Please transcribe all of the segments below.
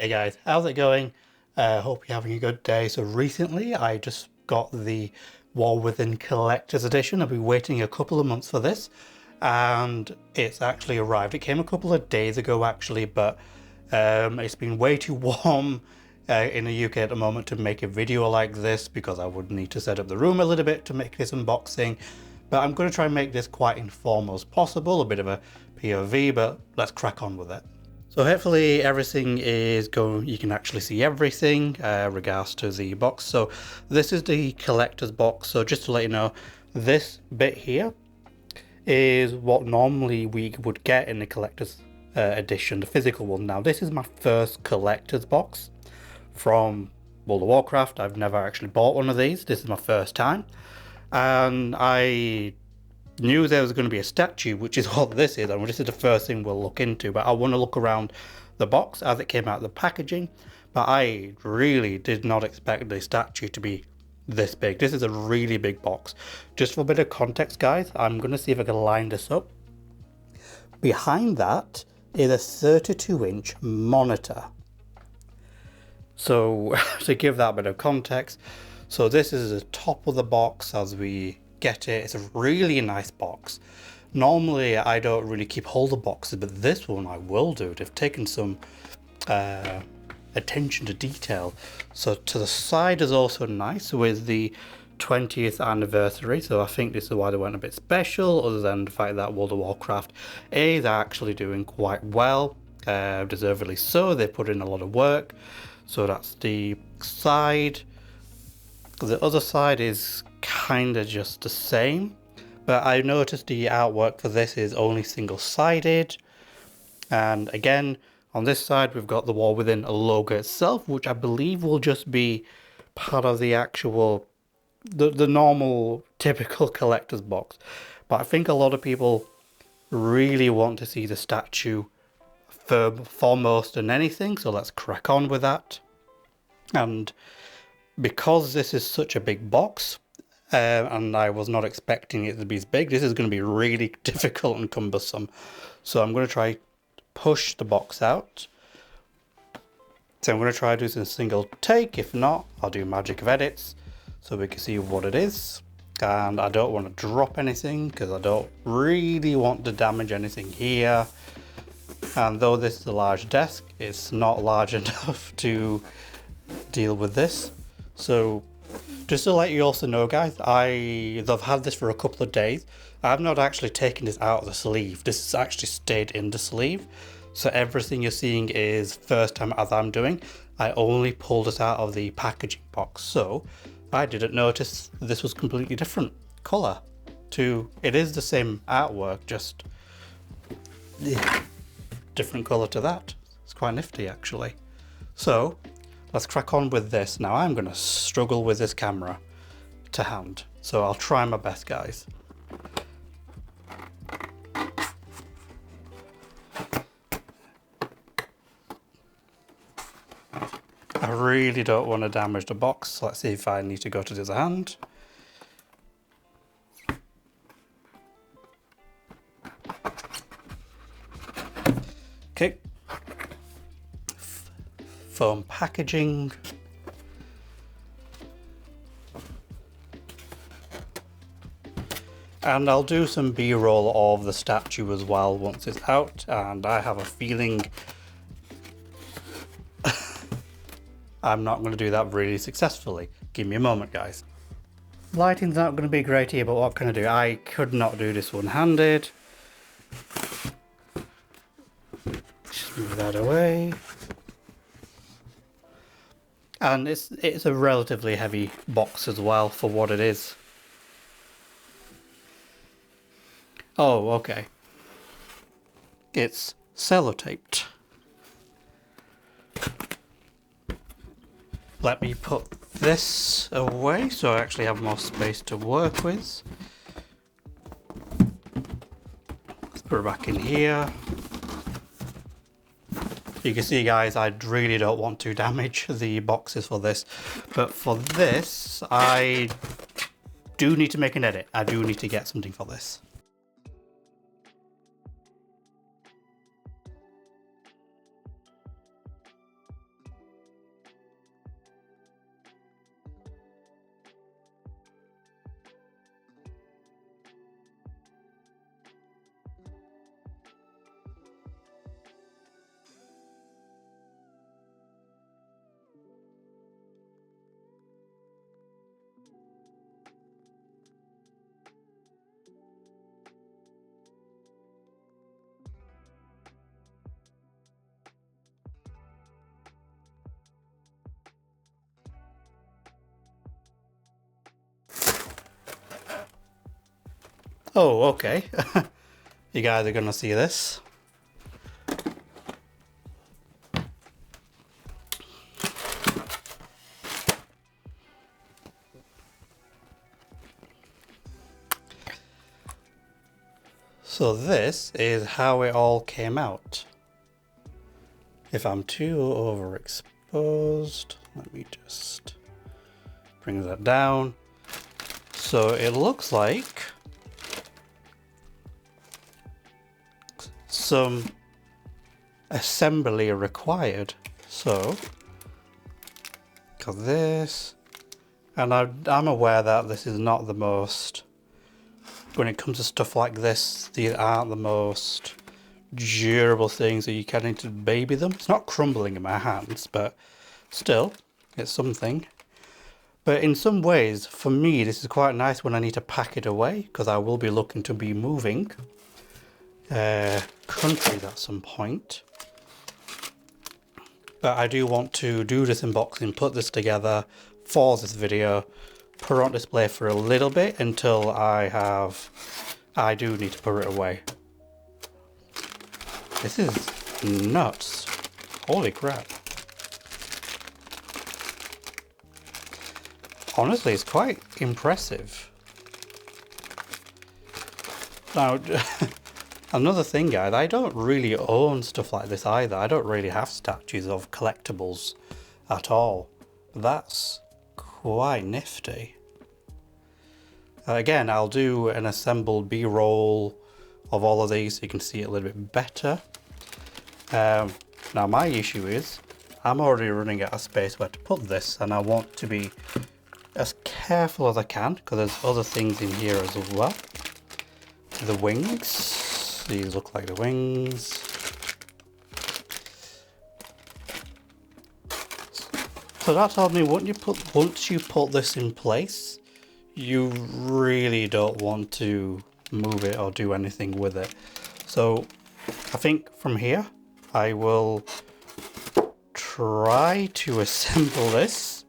Hey guys, how's it going? Hope you're having a good day. So recently I just got the War Within Collector's Edition. I've been waiting a couple of months for this and it's actually arrived. It came a couple of days ago actually, but it's been way too warm in the UK at the moment to make a video like this because I would need to set up the room a little bit to make this unboxing. But I'm going to try and make this quite informal as possible, a bit of a POV, but let's crack on with it. So hopefully everything is going, you can actually see everything regards to the box. So this is the collector's box. So just to let you know, this bit here is what normally we would get in the collector's edition, the physical one. Now this is my first collector's box from World of Warcraft. I've never actually bought one of these. This is my first time. And I knew there was going to be a statue, which is what this is, and this is the first thing we'll look into. But I want to look around the box as it came out of the packaging, but I really did not expect the statue to be this big. This is a really big box. Just for a bit of context, guys, I'm going to see if I can line this up. Behind that is a 32-inch monitor. So to give that bit of context, so this is the top of the box as we get it. It's a really nice box. Normally I don't really keep hold of boxes, but this one I will do. They've taken some attention to detail. So to the side is also nice with the 20th anniversary, so I think this is why they went a bit special, other than the fact that World of Warcraft is actually doing quite well, deservedly so. They put in a lot of work. So that's the side. The other side is kind of just the same, but I noticed the artwork for this is only single-sided. And again, on this side we've got the War Within logo itself, which I believe will just be part of the actual the normal typical collector's box. But I think a lot of people really want to see the statue foremost than anything, so let's crack on with that. And because this is such a big box, and I was not expecting it to be as big, this is going to be really difficult and cumbersome. So I'm going to try push the box out. So I'm going to try to do this in a single take. If not, I'll do magic of edits so we can see what it is. And I don't want to drop anything because I don't really want to damage anything here. And though this is a large desk, it's not large enough to deal with this. So just to let you also know, guys, I've had this for a couple of days. I've not actually taken this out of the sleeve. This has actually stayed in the sleeve. So everything you're seeing is first time as I'm doing. I only pulled it out of the packaging box. So I didn't notice this was completely different color to, it is the same artwork, just different color to that. It's quite nifty actually. So let's crack on with this. Now I'm going to struggle with this camera to hand, so I'll try my best, guys. I really don't want to damage the box, so let's see if I need to go to the other hand. Okay. Foam packaging. And I'll do some B-roll of the statue as well once it's out, and I have a feeling I'm not going to do that really successfully. Give me a moment, guys. Lighting's not going to be great here, but what can I do? I could not do this one-handed. Just move that away. And it's a relatively heavy box as well for what it is. Oh, okay. It's sellotaped. Let me put this away so I actually have more space to work with. Let's put it back in here. You can see, guys, I really don't want to damage the boxes for this, but for this I do need to make an edit. I do need to get something for this. Oh, okay. You guys are gonna see this. So this is how it all came out. If I'm too overexposed, let me just bring that down. So it looks like some assembly required. So, got this, and I'm aware that this is not the most, when it comes to stuff like this, these aren't the most durable things, so you kind of need to baby them. It's not crumbling in my hands, but still, it's something. But in some ways, for me, this is quite nice when I need to pack it away, because I will be looking to be moving countries at some point. But I do want to do this unboxing, put this together for this video, put it on display for a little bit until I do need to put it away. This is nuts. Holy crap. Honestly, it's quite impressive. Now, another thing, guys, I don't really own stuff like this either. I don't really have statues of collectibles at all. That's quite nifty. Again, I'll do an assembled B-roll of all of these so you can see it a little bit better. Now my issue is I'm already running out of space where to put this, and I want to be as careful as I can because there's other things in here as well. The wings, these look like the wings. So that told me once you put this in place, you really don't want to move it or do anything with it. So I think from here I will try to assemble this.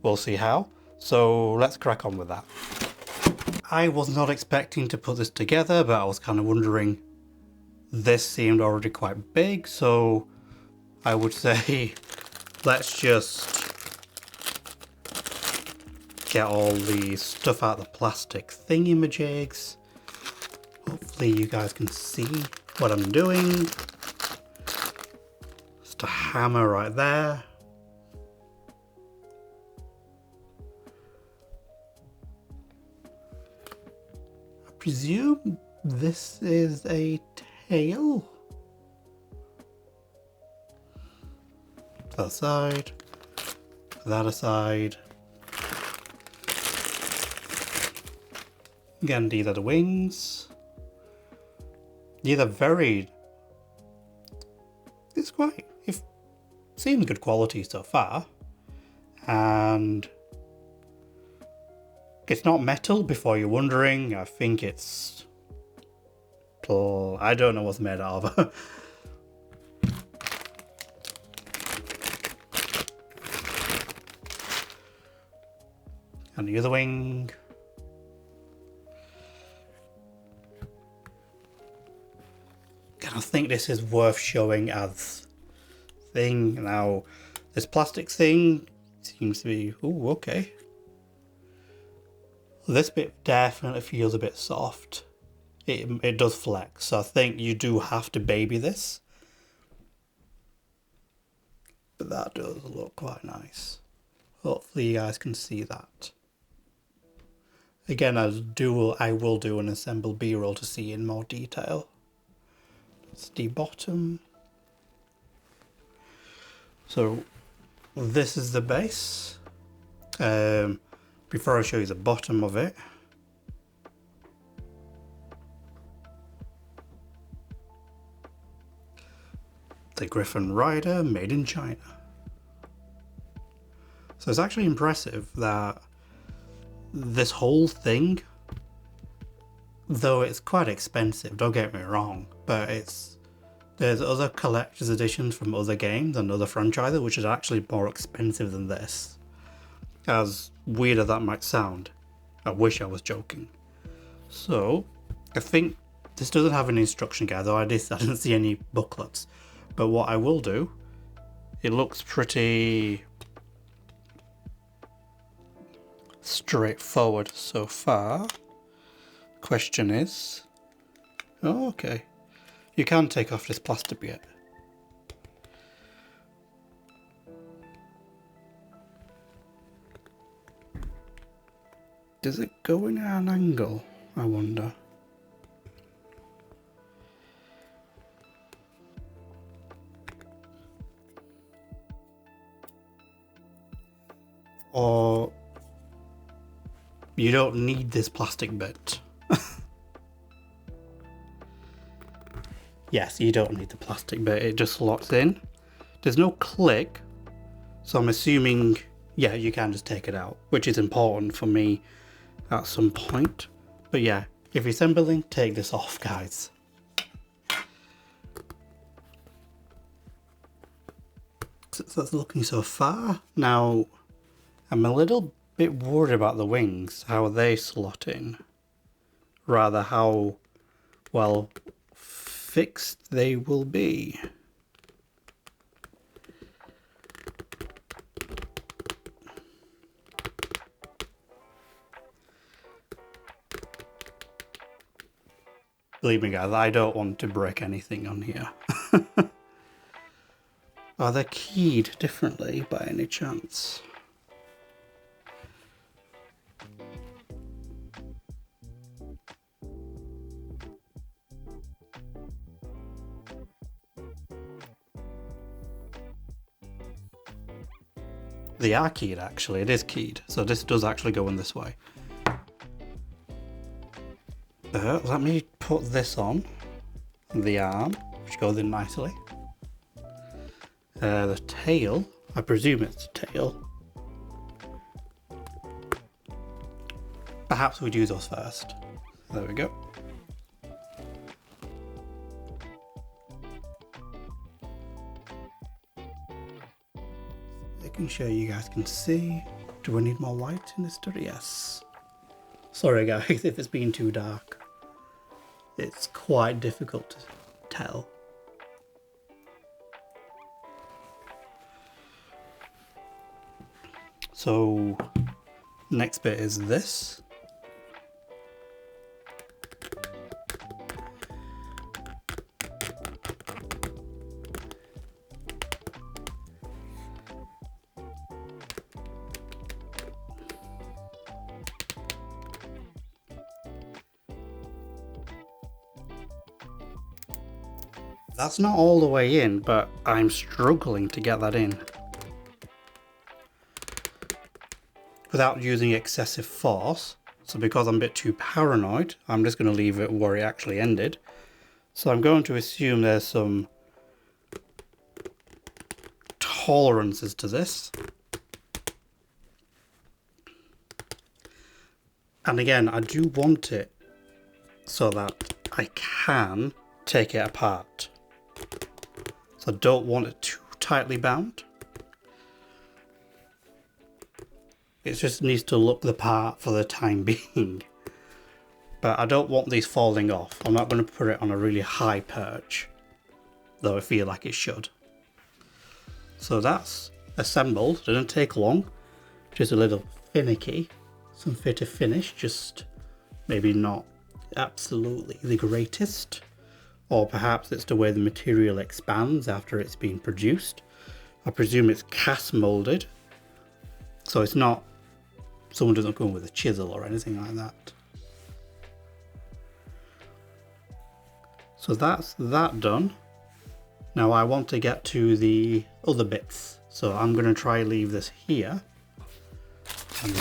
We'll see how. So let's crack on with that. I was not expecting to put this together, but I was kind of wondering, this seemed already quite big, so I would say let's just get all the stuff out of the plastic thingy-majigs. Hopefully you guys can see what I'm doing. Just a hammer right there. I presume this is a tail. That aside, that aside. Again, these are the wings. These are very, it's quite, it seems good quality so far. And it's not metal before you're wondering. I think it's, I don't know what's made out of. And the other wing. I think this is worth showing as thing. Now, this plastic thing seems to be, ooh, okay. This bit definitely feels a bit soft. It does flex, so I think you do have to baby this. But that does look quite nice. Hopefully you guys can see that. Again, I will do an assembled B-roll to see in more detail. That's the bottom. So this is the base. Before I show you the bottom of it, the Griffin Rider made in China. So it's actually impressive that this whole thing, though it's quite expensive, don't get me wrong, but there's other collector's editions from other games and other franchises which is actually more expensive than this. As weird as that might sound, I wish I was joking. So I think this doesn't have an instruction guide, though I didn't see any booklets. But what I will do, it looks pretty straightforward so far. Question is, oh, okay, you can take off this plastic bit. Does it go in at an angle, I wonder? Or you don't need this plastic bit. Yes, you don't need the plastic bit, it just locks in. There's no click, so I'm assuming, yeah, you can just take it out, which is important for me at some point. But yeah, if you're assembling, take this off, guys. So that's looking so far. Now, I'm a little bit worried about the wings, how they slot in. Rather how, well, fixed they will be. Believe me guys, I don't want to break anything on here. Are they keyed differently by any chance? They are keyed actually, it is keyed. So this does actually go in this way. Let me put this on the arm, which goes in nicely. The tail, I presume it's the tail. Perhaps we do those first. There we go. Making sure you guys can see. Do we need more light in this study? Yes. Sorry guys if it's been too dark. It's quite difficult to tell. So next bit is this. That's not all the way in, but I'm struggling to get that in without using excessive force. So because I'm a bit too paranoid, I'm just going to leave it where it actually ended. So I'm going to assume there's some tolerances to this. And again, I do want it so that I can take it apart. So I don't want it too tightly bound. It just needs to look the part for the time being. But I don't want these falling off. I'm not going to put it on a really high perch, though I feel like it should. So that's assembled. It doesn't take long. Just a little finicky. Some fit to finish, just maybe not absolutely the greatest. Or perhaps it's the way the material expands after it's been produced. I presume it's cast molded, so it's not, someone doesn't come with a chisel or anything like that. So that's that done. Now I want to get to the other bits, so I'm going to try leave this here. And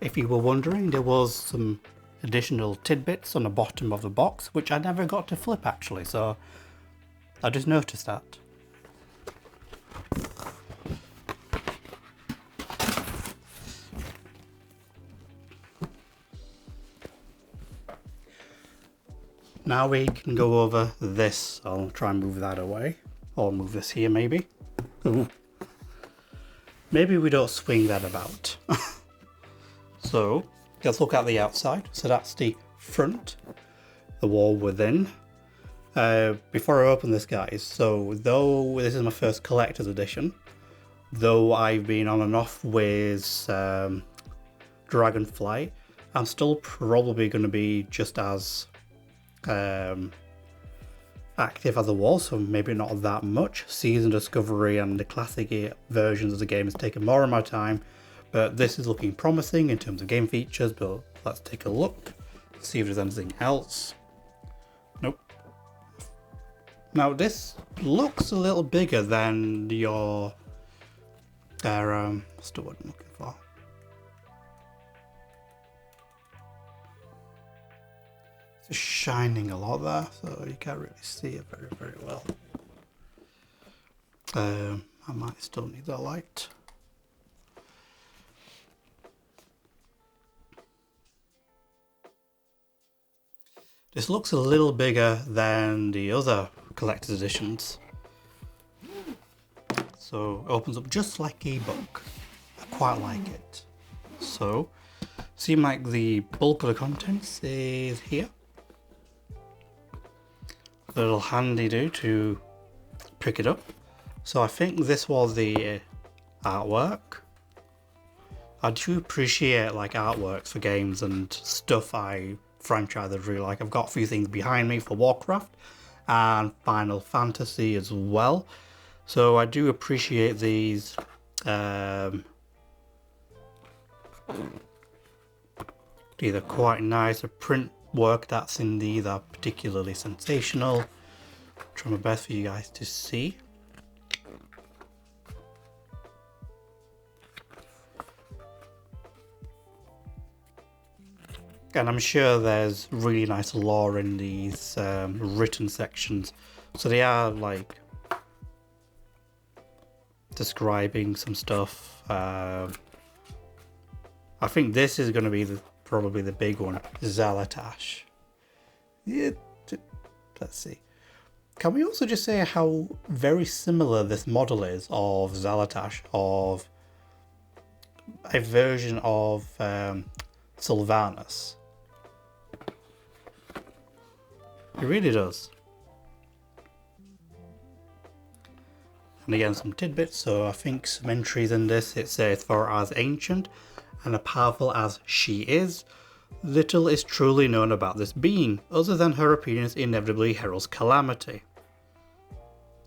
if you were wondering, there was some additional tidbits on the bottom of the box, which I never got to flip actually, so I just noticed that. Now we can go over this. I'll try and move that away. Or move this here maybe. Ooh. Maybe we don't swing that about. So let's look at the outside. So that's the front, the wall within. Before I open this, guys, so though this is my first collector's edition, though I've been on and off with Dragonflight, I'm still probably going to be just as active as I was, so maybe not that much. Season Discovery and the classic versions of the game has taken more of my time, but this is looking promising in terms of game features. But let's take a look, see if there's anything else. Nope. Now this looks a little bigger than your what's the word I'm looking for? It's shining a lot there, so you can't really see it very, very well. I might still need that light. This looks a little bigger than the other collector's editions. So it opens up just like a book. I quite like it. So, seem like the bulk of the contents is here. A little handy do to pick it up. So I think this was the artwork. I do appreciate like artworks for games and stuff I franchises really like. I've got a few things behind me for Warcraft and Final Fantasy as well. So I do appreciate these either quite nice. The print work that's in these are particularly sensational. Try my best for you guys to see. And I'm sure there's really nice lore in these written sections. So they are like describing some stuff. I think this is going to be probably the big one, Xal'atash. Yeah, let's see. Can we also just say how very similar this model is of Xal'atash, of a version of Sylvanas? It really does. And again, some tidbits. So I think some entries in this. It says, for as ancient and as powerful as she is, little is truly known about this being, other than her appearance inevitably heralds calamity.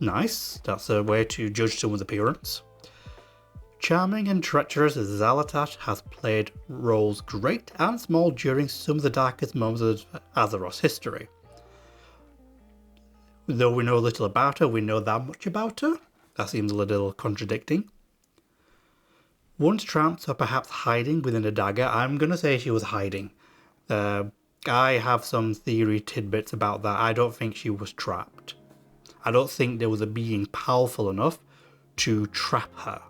Nice. That's a way to judge someone's appearance. Charming and treacherous, Xal'atash has played roles great and small during some of the darkest moments of Azeroth's history. Though we know little about her, we know that much about her. That seems a little contradicting. Once trapped or perhaps hiding within a dagger, I'm going to say she was hiding. I have some theory tidbits about that. I don't think she was trapped. I don't think there was a being powerful enough to trap her.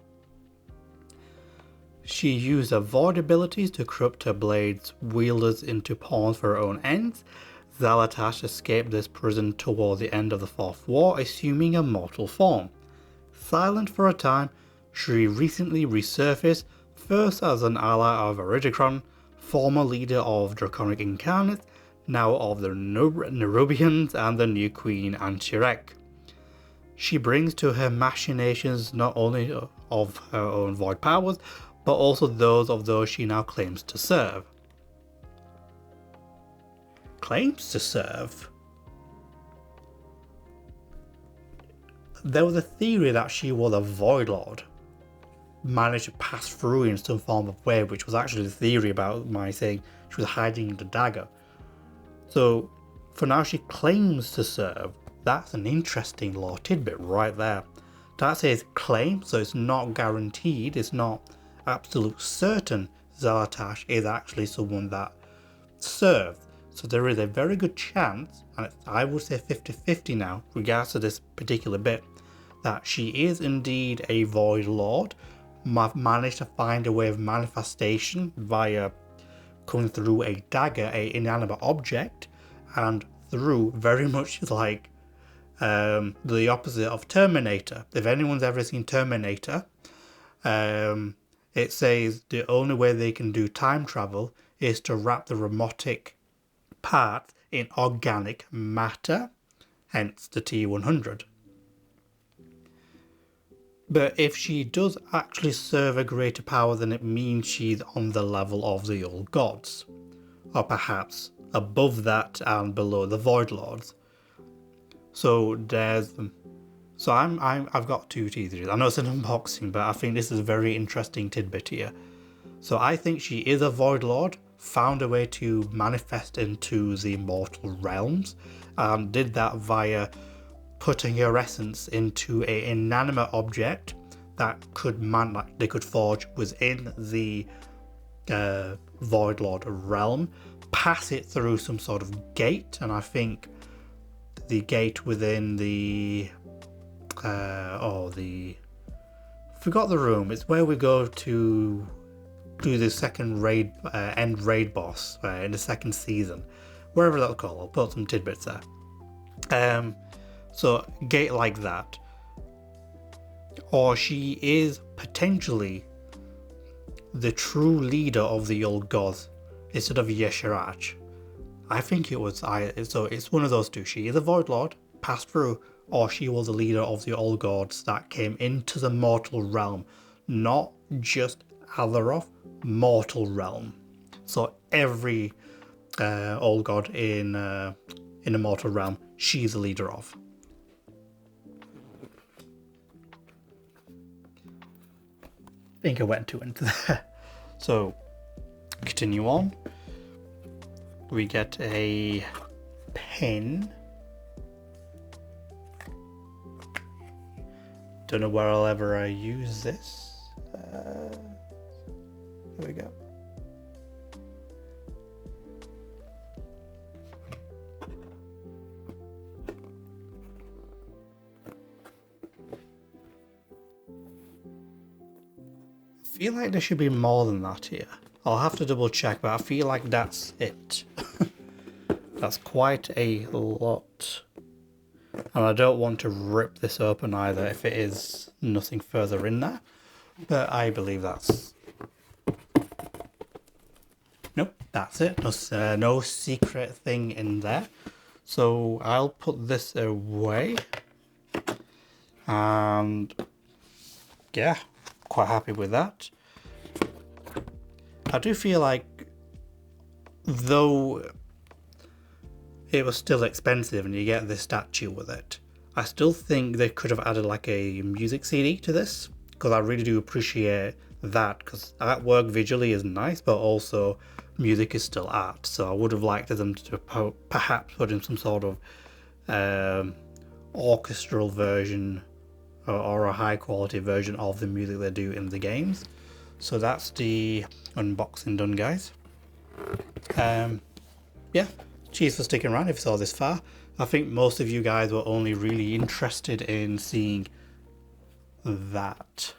She used her void abilities to corrupt her blades' wielders into pawns for her own ends. Xal'atash escaped this prison toward the end of the Fourth War, assuming a mortal form. Silent for a time, she recently resurfaced, first as an ally of Eridicron, former leader of Draconic Incarnates, now of the Nerubians and the new Queen Antirek. She brings to her machinations not only of her own void powers, but also those of those she now claims to serve. Claims to serve? There was a theory that she was a Void Lord, managed to pass through in some form of way, which was actually the theory about my saying she was hiding in the dagger. So for now she claims to serve. That's an interesting lore tidbit right there. That says claim, so it's not guaranteed, it's not absolute certain Xal'atash is actually someone that served. So there is a very good chance, and I would say 50-50 now, regards to this particular bit, that she is indeed a Void Lord, managed to find a way of manifestation via coming through a dagger, an inanimate object, and through, very much like the opposite of Terminator. If anyone's ever seen Terminator, it says the only way they can do time travel is to wrap the robotic parts in organic matter, hence the T-100. But if she does actually serve a greater power, then it means she's on the level of the old gods, or perhaps above that and below the Void Lords. So I've got two theories. I know it's an unboxing, but I think this is a very interesting tidbit here. So I think she is a Void Lord, found a way to manifest into the immortal realms, and did that via putting her essence into an inanimate object that they could forge within the Void Lord realm, pass it through some sort of gate, and I think the gate within the forgot the room. It's where we go to do the second raid, end raid boss in the second season, wherever that's called. I'll put some tidbits there. So gate like that, or she is potentially the true leader of the old gods instead of Y'Shaarj. I think it was so it's one of those two. She is a Void Lord, passed through, or she was the leader of the old gods that came into the mortal realm, not just Azeroth, mortal realm. So every old god in the mortal realm, she's the leader of. I think I went too into that. So continue on. We get a pen. Don't know where I'll ever use this. Here we go. I feel like there should be more than that here. I'll have to double check, but I feel like that's it. That's quite a lot. And I don't want to rip this open either if it is nothing further in there. But I believe that's... Nope, that's it. There's no secret thing in there. So I'll put this away. And yeah, quite happy with that. I do feel like, though it was still expensive and you get this statue with it, I still think they could have added like a music CD to this, because I really do appreciate that, because artwork visually is nice, but also music is still art. So I would have liked them to perhaps put in some sort of orchestral version or a high quality version of the music they do in the games. So that's the unboxing done, guys. Yeah, cheers for sticking around if you saw this far. I think most of you guys were only really interested in seeing that.